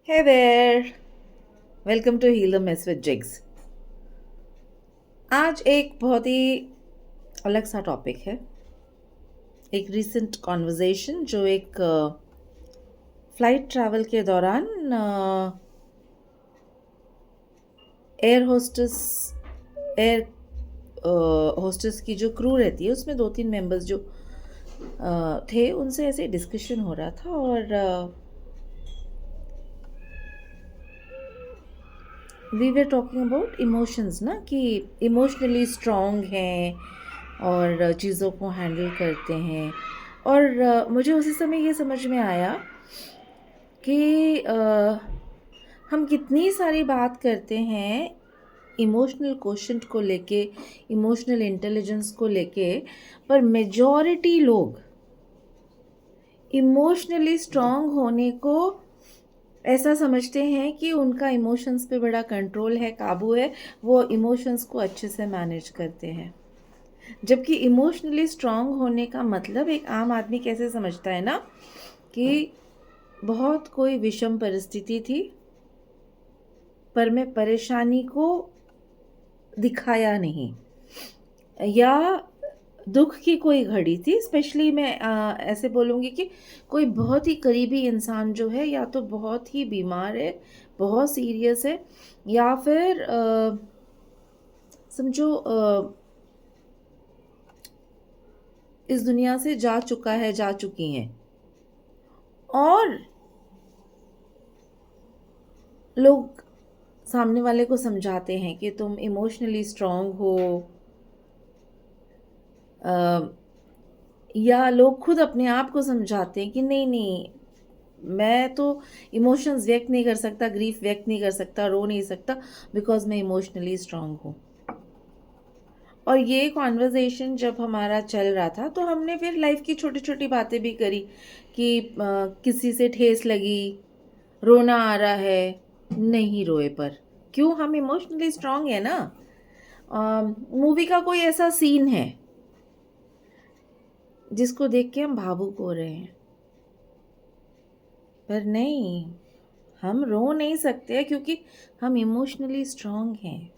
Hey there, welcome to Heal the Mess with Jigs। आज एक बहुत ही अलग सा टॉपिक है। एक रिसेंट कॉन्वर्जेशन जो एक फ्लाइट ट्रैवल के दौरान एयर होस्टेस एयर होस्टेस की जो क्रू रहती है उसमें दो तीन मेंबर्स जो थे उनसे ऐसे डिस्कशन हो रहा था और we were talking about emotions ना कि इमोशनली स्ट्रॉन्ग हैं और चीज़ों को हैंडल करते हैं। और मुझे उसी समय ये समझ में आया कि हम कितनी सारी बात करते हैं इमोशनल कोशेंट को लेके, इमोशनल इंटेलिजेंस को लेके, पर मेजॉरिटी लोग इमोशनली स्ट्रॉन्ग होने को ऐसा समझते हैं कि उनका इमोशंस पे बड़ा कंट्रोल है, काबू है, वो इमोशंस को अच्छे से मैनेज करते हैं। जबकि इमोशनली स्ट्रांग होने का मतलब एक आम आदमी कैसे समझता है ना कि बहुत कोई विषम परिस्थिति थी पर मैं परेशानी को दिखाया नहीं, या दुख की कोई घड़ी थी। स्पेशली मैं ऐसे बोलूँगी कि कोई बहुत ही करीबी इंसान जो है या तो बहुत ही बीमार है, बहुत सीरियस है, या फिर समझो इस दुनिया से जा चुका है, जा चुकी हैं, और लोग सामने वाले को समझाते हैं कि तुम इमोशनली स्ट्रांग हो, या लोग खुद अपने आप को समझाते हैं कि नहीं नहीं, मैं तो इमोशंस व्यक्त नहीं कर सकता, ग्रीफ व्यक्त नहीं कर सकता, रो नहीं सकता, बिकॉज मैं इमोशनली स्ट्रांग हूँ। और ये कॉन्वर्जेशन जब हमारा चल रहा था तो हमने फिर लाइफ की छोटी छोटी बातें भी करी कि किसी से ठेस लगी, रोना आ रहा है, नहीं रोए पर क्यों, हम इमोशनली स्ट्रांग है ना। मूवी का कोई ऐसा सीन है जिसको देख के हम भावुक हो रहे हैं, पर नहीं, हम रो नहीं सकते क्योंकि हम इमोशनली स्ट्रांग हैं।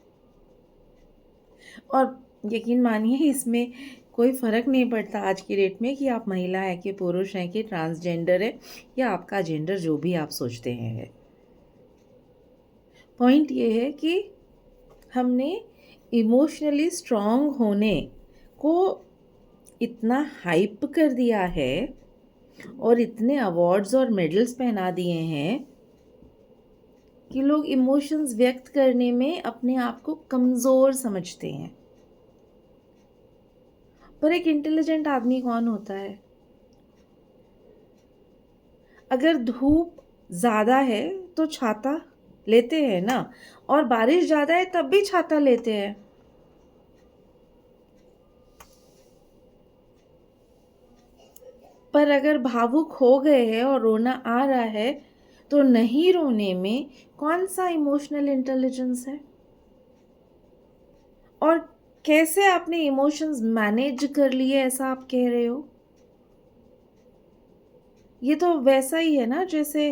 और यकीन मानिए इसमें कोई फ़र्क नहीं पड़ता आज की डेट में कि आप महिला है कि पुरुष हैं कि ट्रांसजेंडर है या आपका जेंडर जो भी आप सोचते हैं। पॉइंट ये है कि हमने इमोशनली स्ट्रांग होने को इतना हाइप कर दिया है और इतने अवार्ड्स और मेडल्स पहना दिए हैं कि लोग इमोशंस व्यक्त करने में अपने आप को कमज़ोर समझते हैं। पर एक इंटेलिजेंट आदमी कौन होता है? अगर धूप ज़्यादा है तो छाता लेते हैं ना, और बारिश ज़्यादा है तब भी छाता लेते हैं। पर अगर भावुक हो गए हैं और रोना आ रहा है तो नहीं रोने में कौन सा इमोशनल इंटेलिजेंस है? और कैसे आपने इमोशंस मैनेज कर लिए ऐसा आप कह रहे हो? ये तो वैसा ही है ना जैसे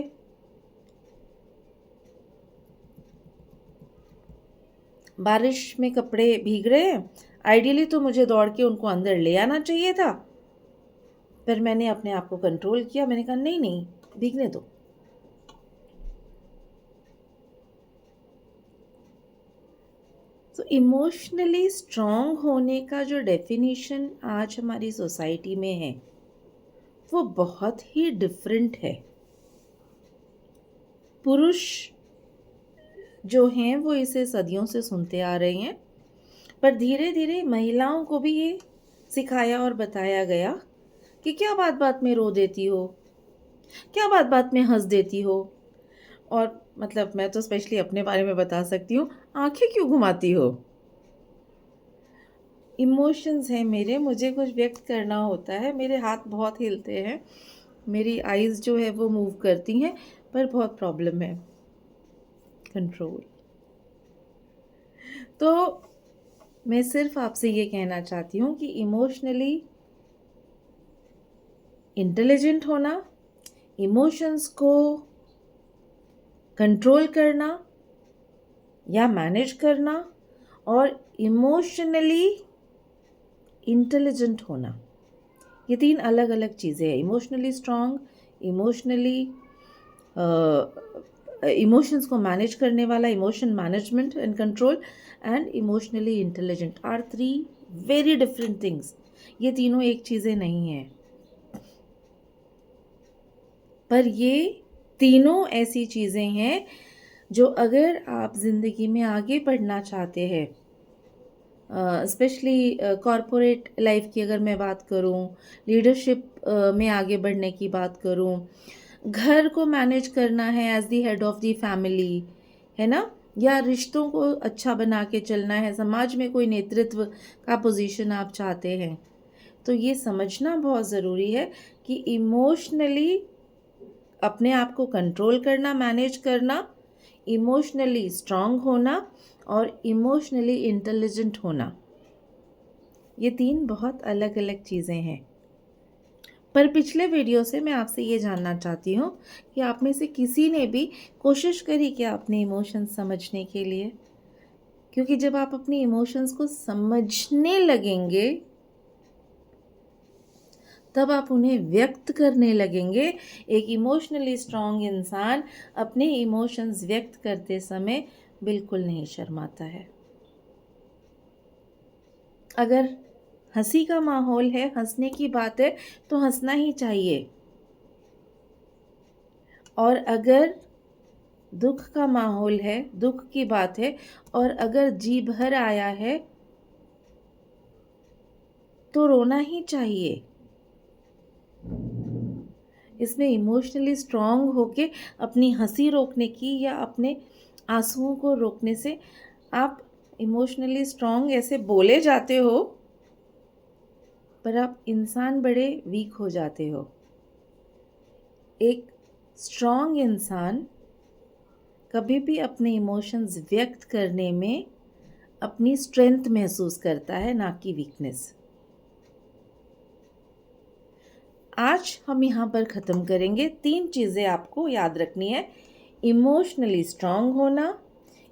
बारिश में कपड़े भीग रहे हैं, आइडियली तो मुझे दौड़ के उनको अंदर ले आना चाहिए था, पर मैंने अपने आप को कंट्रोल किया, मैंने कहा नहीं नहीं, भीगने दो। तो इमोशनली स्ट्रांग होने का जो डेफिनेशन आज हमारी सोसाइटी में है वो बहुत ही डिफरेंट है। पुरुष जो हैं वो इसे सदियों से सुनते आ रहे हैं, पर धीरे धीरे महिलाओं को भी ये सिखाया और बताया गया कि क्या बात बात में रो देती हो, क्या बात बात में हंस देती हो, और मतलब मैं तो स्पेशली अपने बारे में बता सकती हूँ, आंखें क्यों घुमाती हो। इमोशंस हैं मेरे, मुझे कुछ व्यक्त करना होता है, मेरे हाथ बहुत हिलते हैं, मेरी आईज़ जो है वो मूव करती हैं, पर बहुत प्रॉब्लम है कंट्रोल। तो मैं सिर्फ आपसे ये कहना चाहती हूँ कि इमोशनली इंटेलिजेंट होना, इमोशंस को कंट्रोल करना या मैनेज करना और इमोशनली इंटेलिजेंट होना। ये 3 अलग अलग चीज़ें हैं। इमोशनली स्ट्रांग, इमोशनली इमोशंस को मैनेज करने वाला, emotion management and control, and emotionally intelligent are 3 very different things. ये तीनों एक चीज़ें नहीं हैं, पर ये तीनों ऐसी चीज़ें हैं जो अगर आप ज़िंदगी में आगे बढ़ना चाहते हैं, स्पेशली कॉरपोरेट लाइफ की अगर मैं बात करूं, लीडरशिप में आगे बढ़ने की बात करूं, घर को मैनेज करना है as the head of the family, है ना, या रिश्तों को अच्छा बना के चलना है, समाज में कोई नेतृत्व का पोजीशन आप चाहते हैं, तो ये समझना बहुत ज़रूरी है कि इमोशनली अपने आप को कंट्रोल करना, मैनेज करना, इमोशनली स्ट्रांग होना और इमोशनली इंटेलिजेंट होना, ये 3 बहुत अलग अलग चीज़ें हैं। पर पिछले वीडियो से मैं आपसे ये जानना चाहती हूँ कि आप में से किसी ने भी कोशिश करी क्या अपने इमोशंस समझने के लिए? क्योंकि जब आप अपने इमोशंस को समझने लगेंगे तब आप उन्हें व्यक्त करने लगेंगे। एक इमोशनली स्ट्रांग इंसान अपने इमोशंस व्यक्त करते समय बिल्कुल नहीं शर्माता है। अगर हंसी का माहौल है, हंसने की बात है, तो हंसना ही चाहिए, और अगर दुख का माहौल है, दुख की बात है, और अगर जी भर आया है तो रोना ही चाहिए। इसमें इमोशनली स्ट्रांग होके अपनी हंसी रोकने की या अपने आंसुओं को रोकने से आप इमोशनली स्ट्रांग ऐसे बोले जाते हो, पर आप इंसान बड़े वीक हो जाते हो। एक स्ट्रांग इंसान कभी भी अपने इमोशंस व्यक्त करने में अपनी स्ट्रेंथ महसूस करता है, ना कि वीकनेस। आज हम यहाँ पर ख़त्म करेंगे। 3 चीज़ें आपको याद रखनी है: इमोशनली स्ट्रांग होना,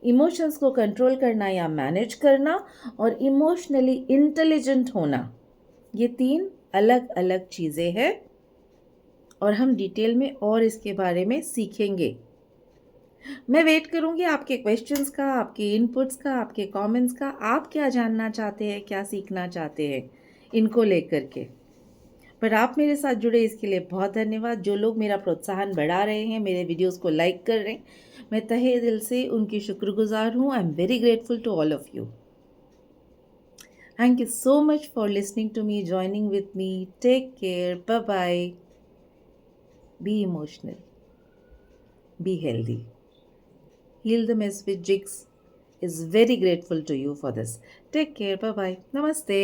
इमोशंस को कंट्रोल करना या मैनेज करना, और इमोशनली इंटेलिजेंट होना। ये 3 अलग अलग चीज़ें हैं और हम डिटेल में और इसके बारे में सीखेंगे। मैं वेट करूँगी आपके क्वेश्चंस का, आपके इनपुट्स का, आपके कमेंट्स का। आप क्या जानना चाहते हैं, क्या सीखना चाहते हैं इनको लेकर के। पर आप मेरे साथ जुड़े इसके लिए बहुत धन्यवाद। जो लोग मेरा प्रोत्साहन बढ़ा रहे हैं, मेरे वीडियोस को लाइक कर रहे हैं, मैं तहे दिल से उनकी शुक्रगुजार हूँ। I am very grateful to all of you. Thank you so much for listening to me, joining with me. Take care, bye bye. Be emotional, be healthy. Heal the Mess with Jigs is very grateful to you for this. Take care. Bye bye. Namaste.